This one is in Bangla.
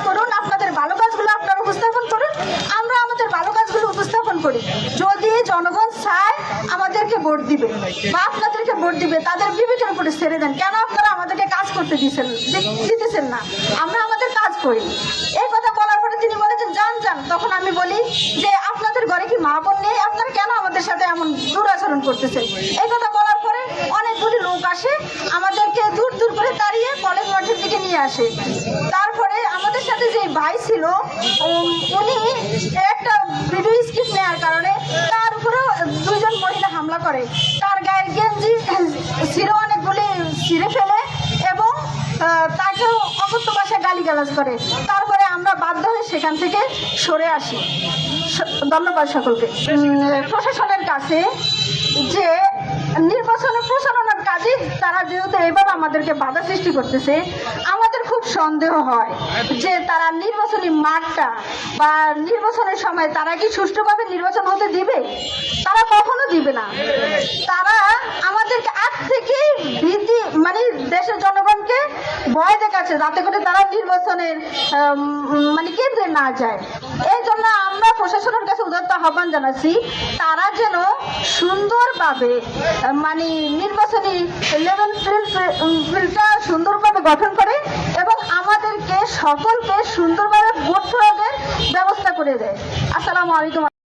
করুন, আপনাদের ভালো কাজগুলো আপনারা উপস্থাপন করুন, আমরা আমাদের ভালো কাজগুলো উপস্থাপন করি। যদি জনগণ চায় আমাদেরকে ভোট দিবে বা আপনাদেরকে ভোট দিবে, তাদের বিবেকের উপরে ছেড়ে দেন। কেন আপনারা আমাদেরকে কাজ করতে দিতেছেন না? আমরা আমাদের কাজ করি। এই কথা বলার পরে তিনি বলেছেন যান যান। তখন আমি বলি যে আপনাদের ঘরে কি মা বোন নেই? আপনারা কেন আমাদের সাথে এমন দুরাচরণ করতেছেন? এই কথা বলার পরে অনেকগুলি লোক আসে, আমাদেরকে দূর দূর করে তাড়িয়ে কলেজ মাঠের দিকে নিয়ে আসে। তারপরে আমাদের সাথে যে ভাই ছিল উনি একটা ভিডিও স্কিপ নেওয়ার কারণে তার উপরে দুইজন মহিলা হামলা করে, তার গায়ের গেঞ্জি ছিঁড়ে অনেকগুলি ছিঁড়ে ফেলে এবং তাকেও অকথ্য ভাষায় গালিগালাজ করে। তারপরে আমরা বাধ্য হয়ে সেখান থেকে সরে আসি। ধন্যবাদ সকলকে। প্রশাসনের কাছে যে নির্বাচনের প্রচারণার কাজে তারা যেহেতু এইভাবে আমাদেরকে বাধা সৃষ্টি করতেছে, আমাদের খুব সন্দেহ হয় যে তারা নির্বাচনী মাঠটা বা নির্বাচনের সময় তারা কি সুষ্ঠুভাবে নির্বাচন হতে দিবে? তারা কখনো দিবে না। তারা আমাদেরকে আজ থেকেই ভীতি, মানে দেশের জনগণকে ভয় দেখাচ্ছে যাতে করে তারা নির্বাচনের কেন্দ্রে না যায়। এই জন্য আমরা প্রশাসনের কাছে উদাত্ত আহ্বান জানাচ্ছি, তারা যেন সুন্দরভাবে নির্বাচনী লেভেল ফিল্ডটা সুন্দরভাবে গঠন করে এবং আমাদেরকে সকলকে সুন্দরভাবে ভোট প্রয়োগের ব্যবস্থা করে দেয়। আসসালামু আলাইকুম।